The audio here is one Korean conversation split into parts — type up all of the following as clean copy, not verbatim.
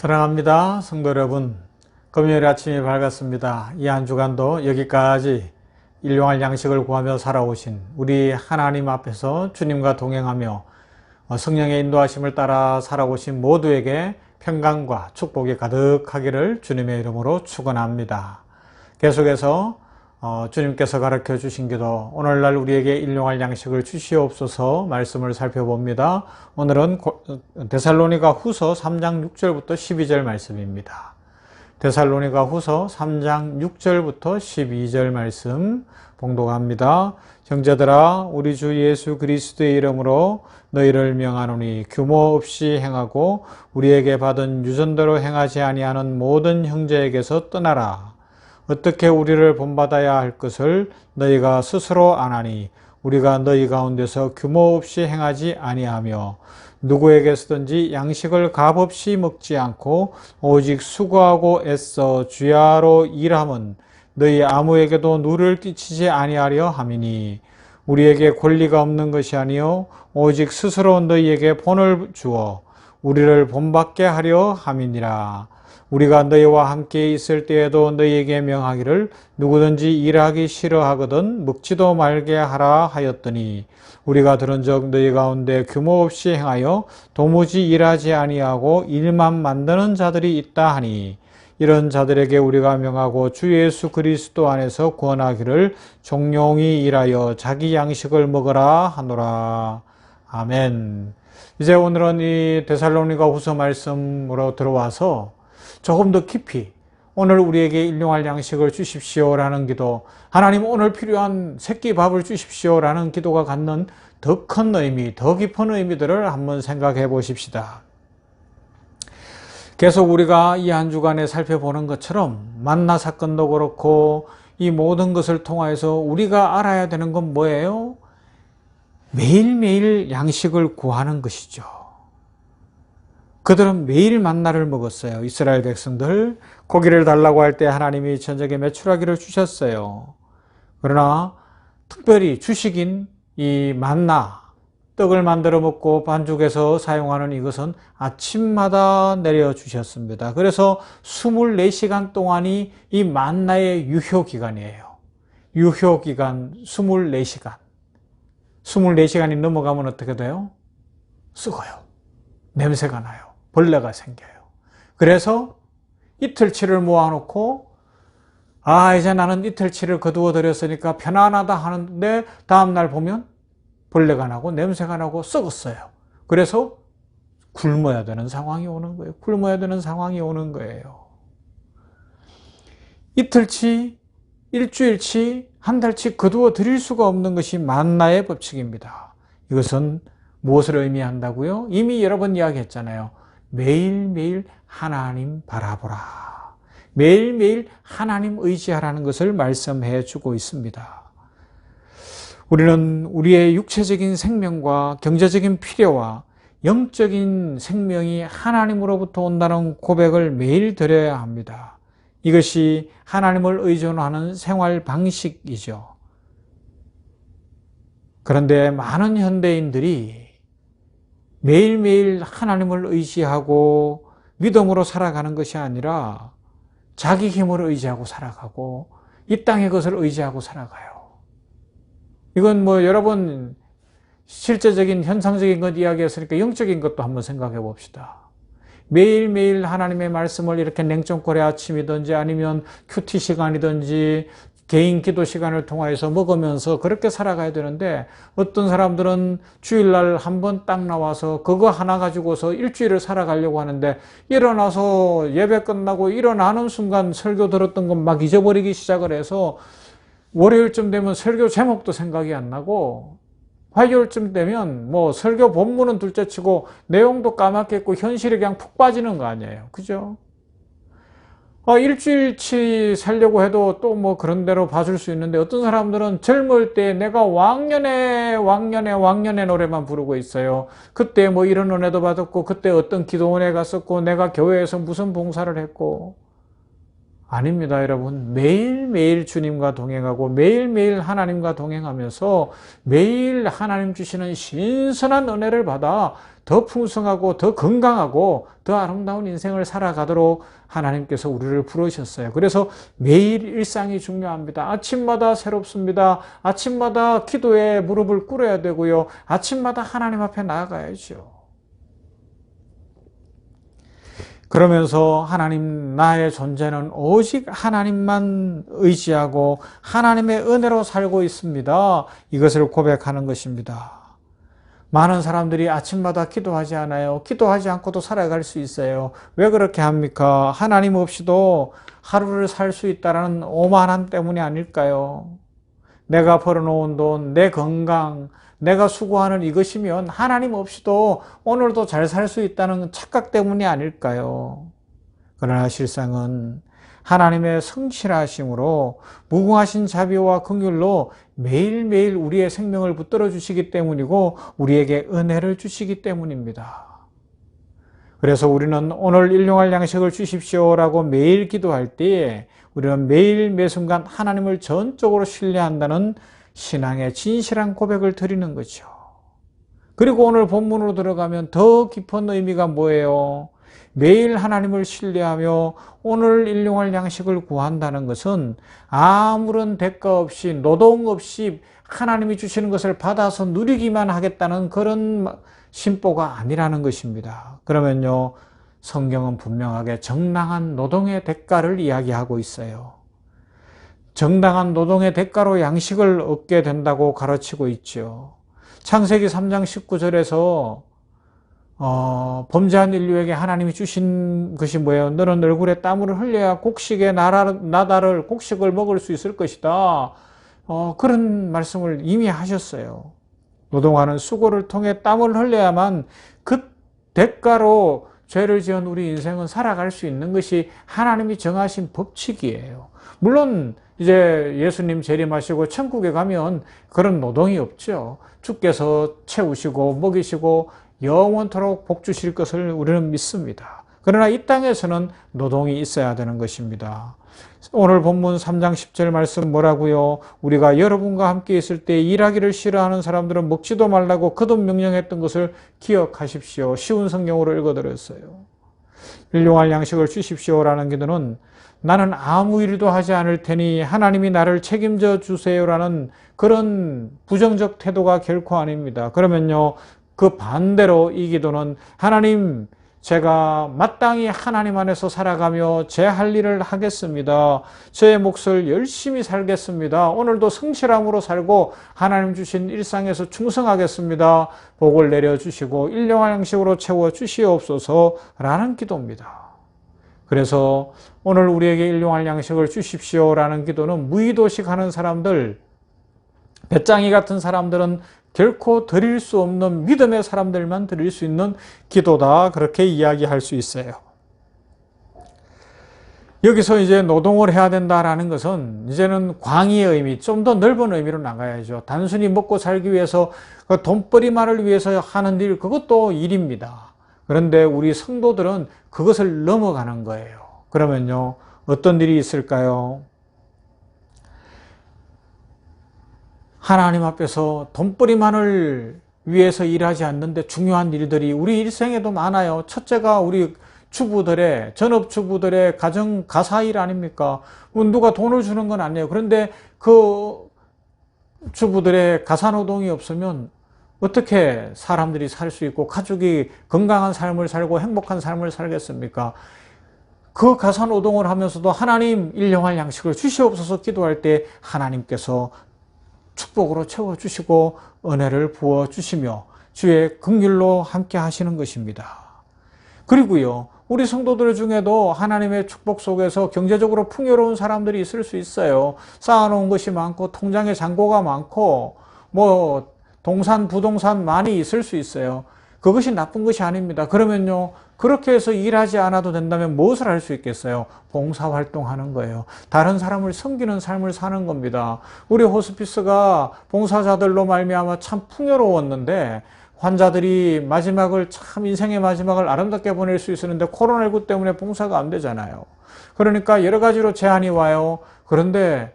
사랑합니다. 성도 여러분, 금요일 아침이 밝았습니다. 이 한 주간도 여기까지 일용할 양식을 구하며 살아오신 우리 하나님 앞에서 주님과 동행하며 성령의 인도하심을 따라 살아오신 모두에게 평강과 축복이 가득하기를 주님의 이름으로 축원합니다. 계속해서 주님께서 가르쳐 주신 기도, 오늘날 우리에게 일용할 양식을 주시옵소서 말씀을 살펴봅니다. 오늘은 데살로니가 후서 3장 6절부터 12절 말씀입니다. 데살로니가 후서 3장 6절부터 12절 말씀 봉독합니다. 형제들아, 우리 주 예수 그리스도의 이름으로 너희를 명하노니 규모 없이 행하고 우리에게 받은 유전대로 행하지 아니하는 모든 형제에게서 떠나라. 어떻게 우리를 본받아야 할 것을 너희가 스스로 아나니 우리가 너희 가운데서 규모 없이 행하지 아니하며 누구에게서든지 양식을 값없이 먹지 않고 오직 수고하고 애써 주야로 일함은 너희 아무에게도 누를 끼치지 아니하려 함이니 우리에게 권리가 없는 것이 아니요 오직 스스로 너희에게 본을 주어 우리를 본받게 하려 함이니라. 우리가 너희와 함께 있을 때에도 너희에게 명하기를 누구든지 일하기 싫어하거든 먹지도 말게 하라 하였더니 우리가 들은 적 너희 가운데 규모 없이 행하여 도무지 일하지 아니하고 일만 만드는 자들이 있다 하니 이런 자들에게 우리가 명하고 주 예수 그리스도 안에서 구원하기를 종용이 일하여 자기 양식을 먹으라 하노라. 아멘. 이제 오늘은 이 데살로니가 후서 말씀으로 들어와서 조금 더 깊이 오늘 우리에게 일용할 양식을 주십시오라는 기도, 하나님 오늘 필요한 새끼 밥을 주십시오라는 기도가 갖는 더 큰 의미, 더 깊은 의미들을 한번 생각해 보십시다. 계속 우리가 이 한 주간에 살펴보는 것처럼 만나 사건도 그렇고 이 모든 것을 통하여서 우리가 알아야 되는 건 뭐예요? 매일매일 양식을 구하는 것이죠. 그들은 매일 만나를 먹었어요. 이스라엘 백성들, 고기를 달라고 할 때 하나님이 전적에 메추라기를 주셨어요. 그러나 특별히 주식인 이 만나, 떡을 만들어 먹고 반죽해서 사용하는 이것은 아침마다 내려주셨습니다. 그래서 24시간 동안이 이 만나의 유효기간이에요. 유효기간 24시간. 24시간이 넘어가면 어떻게 돼요? 썩어요. 냄새가 나요. 벌레가 생겨요. 그래서 이틀치를 모아놓고 이제 나는 이틀치를 거두어 들였으니까 편안하다 하는데 다음날 보면 벌레가 나고 냄새가 나고 썩었어요. 그래서 굶어야 되는 상황이 오는 거예요. 굶어야 되는 상황이 오는 거예요. 이틀치, 일주일치, 한 달치 거두어 드릴 수가 없는 것이 만나의 법칙입니다. 이것은 무엇을 의미한다고요? 이미 여러 번 이야기했잖아요. 매일매일 하나님 바라보라. 매일매일 하나님 의지하라는 것을 말씀해 주고 있습니다. 우리는 우리의 육체적인 생명과 경제적인 필요와 영적인 생명이 하나님으로부터 온다는 고백을 매일 드려야 합니다. 이것이 하나님을 의존하는 생활 방식이죠. 그런데 많은 현대인들이 매일매일 하나님을 의지하고 믿음으로 살아가는 것이 아니라 자기 힘을 의지하고 살아가고 이 땅의 것을 의지하고 살아가요. 이건 여러 번 실제적인 현상적인 것 이야기했으니까 영적인 것도 한번 생각해 봅시다. 매일매일 하나님의 말씀을 이렇게 냉정거래 아침이든지 아니면 큐티 시간이든지 개인 기도 시간을 통해서 먹으면서 그렇게 살아가야 되는데 어떤 사람들은 주일날 한 번 딱 나와서 그거 하나 가지고서 일주일을 살아가려고 하는데 일어나서 예배 끝나고 일어나는 순간 설교 들었던 건 막 잊어버리기 시작을 해서 월요일쯤 되면 설교 제목도 생각이 안 나고 화요일쯤 되면 설교 본문은 둘째치고 내용도 까맣겠고 현실에 그냥 푹 빠지는 거 아니에요. 그죠? 일주일치 살려고 해도 또 그런 대로 봐줄 수 있는데 어떤 사람들은 젊을 때 내가 왕년의 노래만 부르고 있어요. 그때 이런 은혜도 받았고 그때 어떤 기도원에 갔었고 내가 교회에서 무슨 봉사를 했고 아닙니다, 여러분. 매일매일 주님과 동행하고 매일매일 하나님과 동행하면서 매일 하나님 주시는 신선한 은혜를 받아 더 풍성하고 더 건강하고 더 아름다운 인생을 살아가도록 하나님께서 우리를 부르셨어요. 그래서 매일 일상이 중요합니다. 아침마다 새롭습니다. 아침마다 기도에 무릎을 꿇어야 되고요. 아침마다 하나님 앞에 나아가야죠. 그러면서 하나님, 나의 존재는 오직 하나님만 의지하고 하나님의 은혜로 살고 있습니다. 이것을 고백하는 것입니다. 많은 사람들이 아침마다 기도하지 않아요. 기도하지 않고도 살아갈 수 있어요. 왜 그렇게 합니까? 하나님 없이도 하루를 살 수 있다는 오만함 때문이 아닐까요? 내가 벌어놓은 돈, 내 건강, 내가 수고하는 이것이면 하나님 없이도 오늘도 잘 살 수 있다는 착각 때문이 아닐까요? 그러나 실상은 하나님의 성실하심으로 무궁하신 자비와 긍휼로 매일매일 우리의 생명을 붙들어 주시기 때문이고 우리에게 은혜를 주시기 때문입니다. 그래서 우리는 오늘 일용할 양식을 주십시오라고 매일 기도할 때에 우리는 매일 매순간 하나님을 전적으로 신뢰한다는 신앙의 진실한 고백을 드리는 거죠. 그리고 오늘 본문으로 들어가면 더 깊은 의미가 뭐예요? 매일 하나님을 신뢰하며 오늘 일용할 양식을 구한다는 것은 아무런 대가 없이 노동 없이 하나님이 주시는 것을 받아서 누리기만 하겠다는 그런 심보가 아니라는 것입니다. 그러면요, 성경은 분명하게 정당한 노동의 대가를 이야기하고 있어요. 정당한 노동의 대가로 양식을 얻게 된다고 가르치고 있죠. 창세기 3장 19절에서 범죄한 인류에게 하나님이 주신 것이 뭐예요? 너는 얼굴에 땀을 흘려야 곡식의 나다를 곡식을 먹을 수 있을 것이다. 그런 말씀을 이미 하셨어요. 노동하는 수고를 통해 땀을 흘려야만 그 대가로 죄를 지은 우리 인생은 살아갈 수 있는 것이 하나님이 정하신 법칙이에요. 물론 이제 예수님 재림하시고 천국에 가면 그런 노동이 없죠. 주께서 채우시고 먹이시고 영원토록 복 주실 것을 우리는 믿습니다. 그러나 이 땅에서는 노동이 있어야 되는 것입니다. 오늘 본문 3장 10절 말씀 뭐라고요? 우리가 여러분과 함께 있을 때 일하기를 싫어하는 사람들은 먹지도 말라고 거듭 명령했던 것을 기억하십시오. 쉬운 성경으로 읽어드렸어요. 일용할 양식을 주십시오라는 기도는 나는 아무 일도 하지 않을 테니 하나님이 나를 책임져 주세요라는 그런 부정적 태도가 결코 아닙니다. 그러면요, 그 반대로 이 기도는 하나님, 제가 마땅히 하나님 안에서 살아가며 제 할 일을 하겠습니다. 제 몫을 열심히 살겠습니다. 오늘도 성실함으로 살고 하나님 주신 일상에서 충성하겠습니다. 복을 내려주시고 일용할 양식으로 채워주시옵소서라는 기도입니다. 그래서 오늘 우리에게 일용할 양식을 주십시오라는 기도는 무의도식 하는 사람들, 배짱이 같은 사람들은 결코 드릴 수 없는 믿음의 사람들만 드릴 수 있는 기도다. 그렇게 이야기할 수 있어요. 여기서 이제 노동을 해야 된다라는 것은 이제는 광의의 의미, 좀 더 넓은 의미로 나가야죠. 단순히 먹고 살기 위해서 그 돈벌이만을 위해서 하는 일, 그것도 일입니다. 그런데 우리 성도들은 그것을 넘어가는 거예요. 그러면요, 어떤 일이 있을까요? 하나님 앞에서 돈벌이만을 위해서 일하지 않는데 중요한 일들이 우리 일생에도 많아요. 첫째가 우리 주부들의, 전업주부들의 가정 가사일 아닙니까? 누가 돈을 주는 건 아니에요. 그런데 그 주부들의 가사노동이 없으면 어떻게 사람들이 살 수 있고 가족이 건강한 삶을 살고 행복한 삶을 살겠습니까? 그 가사노동을 하면서도 하나님 일용할 양식을 주시옵소서 기도할 때 하나님께서 축복으로 채워주시고 은혜를 부어주시며 주의 긍휼로 함께 하시는 것입니다. 그리고요, 우리 성도들 중에도 하나님의 축복 속에서 경제적으로 풍요로운 사람들이 있을 수 있어요. 쌓아놓은 것이 많고 통장에 잔고가 많고 동산, 부동산 많이 있을 수 있어요. 그것이 나쁜 것이 아닙니다. 그러면요, 그렇게 해서 일하지 않아도 된다면 무엇을 할 수 있겠어요? 봉사활동하는 거예요. 다른 사람을 섬기는 삶을 사는 겁니다. 우리 호스피스가 봉사자들로 말미암아 참 풍요로웠는데 환자들이 마지막을 참 인생의 마지막을 아름답게 보낼 수 있었는데 코로나19 때문에 봉사가 안 되잖아요. 그러니까 여러 가지로 제한이 와요. 그런데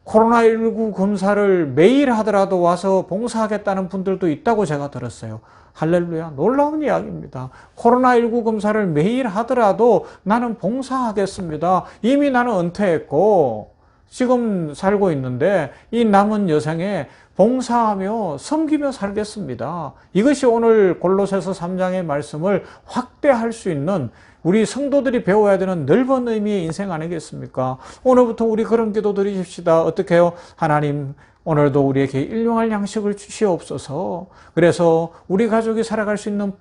코로나19 검사를 매일 하더라도 와서 봉사하겠다는 분들도 있다고 제가 들었어요. 할렐루야, 놀라운 이야기입니다. 코로나19 검사를 매일 하더라도 나는 봉사하겠습니다. 이미 나는 은퇴했고 지금 살고 있는데 이 남은 여생에 봉사하며 섬기며 살겠습니다. 이것이 오늘 골로새서 3장의 말씀을 확대할 수 있는 우리 성도들이 배워야 되는 넓은 의미의 인생 아니겠습니까? 오늘부터 우리 그런 기도 드리십시다. 어떻게 해요? 하나님, 오늘도 우리에게 일용할 양식을 주시옵소서. 그래서 우리 가족이 살아갈 수 있는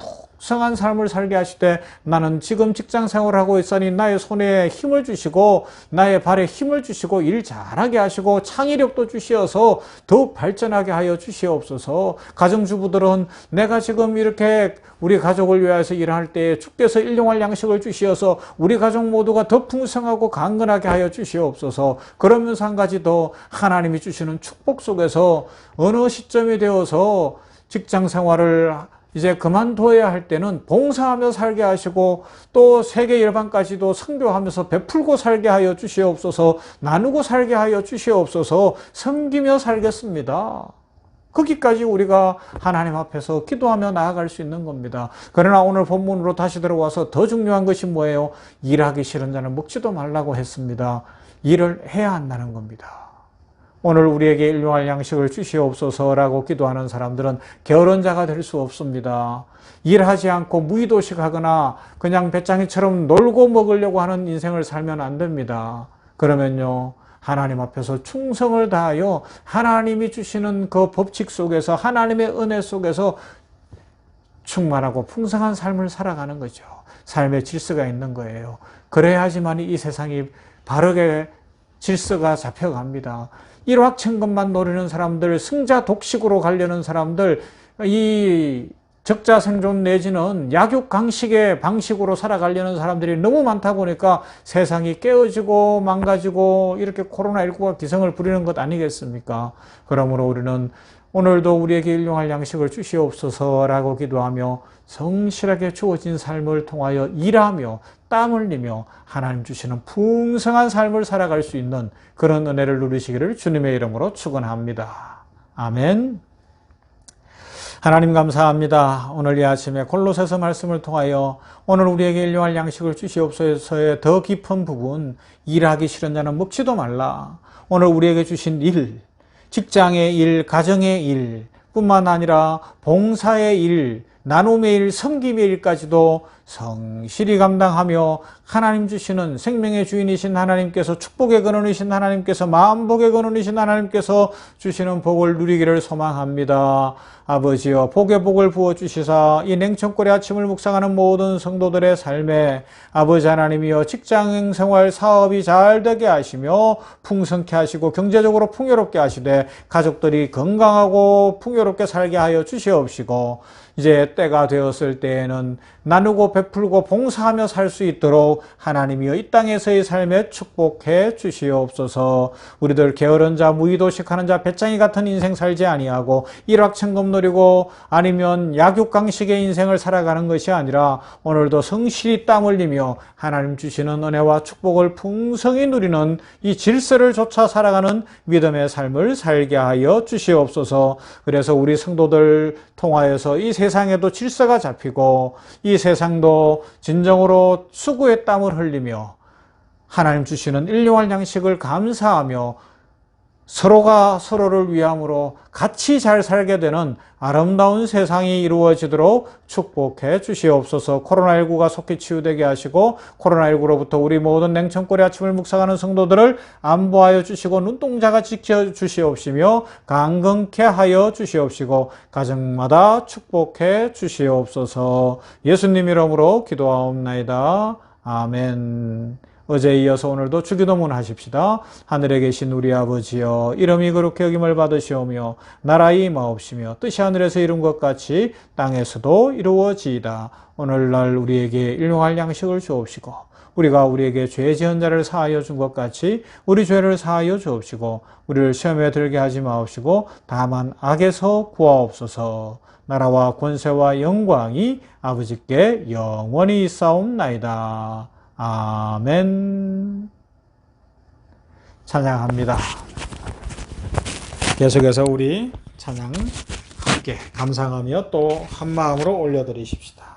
풍성한 삶을 살게 하시되 나는 지금 직장 생활을 하고 있으니 나의 손에 힘을 주시고 나의 발에 힘을 주시고 일 잘하게 하시고 창의력도 주시어서 더욱 발전하게 하여 주시옵소서. 가정주부들은 내가 지금 이렇게 우리 가족을 위해서 일할 때에 주께서 일용할 양식을 주시어서 우리 가족 모두가 더 풍성하고 강건하게 하여 주시옵소서. 그러면서 한 가지 더 하나님이 주시는 축복 속에서 어느 시점이 되어서 직장 생활을 이제 그만둬야 할 때는 봉사하며 살게 하시고 또 세계 열방까지도 선교하면서 베풀고 살게 하여 주시옵소서. 나누고 살게 하여 주시옵소서. 섬기며 살겠습니다. 거기까지 우리가 하나님 앞에서 기도하며 나아갈 수 있는 겁니다. 그러나 오늘 본문으로 다시 들어와서 더 중요한 것이 뭐예요? 일하기 싫은 자는 먹지도 말라고 했습니다. 일을 해야 한다는 겁니다. 오늘 우리에게 일용할 양식을 주시옵소서라고 기도하는 사람들은 게으른 자가 될 수 없습니다. 일하지 않고 무의도식하거나 그냥 배짱이처럼 놀고 먹으려고 하는 인생을 살면 안 됩니다. 그러면요, 하나님 앞에서 충성을 다하여 하나님이 주시는 그 법칙 속에서 하나님의 은혜 속에서 충만하고 풍성한 삶을 살아가는 거죠. 삶의 질서가 있는 거예요. 그래야지만 이 세상이 바르게 질서가 잡혀갑니다. 일확천금만 노리는 사람들, 승자 독식으로 가려는 사람들, 이 적자생존 내지는 약육강식의 방식으로 살아가려는 사람들이 너무 많다 보니까 세상이 깨어지고 망가지고 이렇게 코로나19가 기승을 부리는 것 아니겠습니까? 그러므로 우리는 오늘도 우리에게 일용할 양식을 주시옵소서라고 기도하며 성실하게 주어진 삶을 통하여 일하며 땀 흘리며 하나님 주시는 풍성한 삶을 살아갈 수 있는 그런 은혜를 누리시기를 주님의 이름으로 축원합니다. 아멘. 하나님 감사합니다. 오늘 이 아침에 골로새서 말씀을 통하여 오늘 우리에게 일용할 양식을 주시옵소서의 더 깊은 부분, 일하기 싫은 자는 먹지도 말라. 오늘 우리에게 주신 일, 직장의 일, 가정의 일 뿐만 아니라 봉사의 일, 나눔의 일, 섬김의 일까지도 성실히 감당하며 하나님 주시는 생명의 주인이신 하나님께서, 축복의 근원이신 하나님께서, 만복의 근원이신 하나님께서 주시는 복을 누리기를 소망합니다. 아버지여, 복의 복을 부어주시사 이 냉천골의 아침을 묵상하는 모든 성도들의 삶에 아버지 하나님이여 직장 생활 사업이 잘 되게 하시며 풍성케 하시고 경제적으로 풍요롭게 하시되 가족들이 건강하고 풍요롭게 살게 하여 주시옵시고 이제 때가 되었을 때에는 나누고 베풀고 봉사하며 살 수 있도록 하나님이여 이 땅에서의 삶에 축복해 주시옵소서. 우리들 게으른 자, 무의도식하는 자, 배짱이 같은 인생 살지 아니하고 일확천금 노리고 아니면 약육강식의 인생을 살아가는 것이 아니라 오늘도 성실히 땀 흘리며 하나님 주시는 은혜와 축복을 풍성히 누리는 이 질서를 좇아 살아가는 믿음의 삶을 살게 하여 주시옵소서. 그래서 우리 성도들 통하여서 이 세상에도 질서가 잡히고 이 세상도 진정으로 수고의 땀을 흘리며 하나님 주시는 일용할 양식을 감사하며 서로가 서로를 위함으로 같이 잘 살게 되는 아름다운 세상이 이루어지도록 축복해 주시옵소서. 코로나19가 속히 치유되게 하시고 코로나19로부터 우리 모든 냉천골의 아침을 묵상하는 성도들을 안보하여 주시고 눈동자가 지켜 주시옵시며 강건케 하여 주시옵시고 가정마다 축복해 주시옵소서. 예수님 이름으로 기도하옵나이다. 아멘. 어제에 이어서 오늘도 주기도문 하십시다. 하늘에 계신 우리 아버지여, 이름이 그렇게 여김을 받으시오며 나라의 임하옵시며 뜻이 하늘에서 이룬 것 같이 땅에서도 이루어지이다. 오늘날 우리에게 일용할 양식을 주옵시고 우리가 우리에게 죄 지은 자를 사하여 준 것 같이 우리 죄를 사하여 주옵시고 우리를 시험에 들게 하지 마옵시고 다만 악에서 구하옵소서. 나라와 권세와 영광이 아버지께 영원히 있사옵나이다. 아멘. 찬양합니다. 계속해서 우리 찬양 함께 감상하며 또 한 마음으로 올려드리십시다.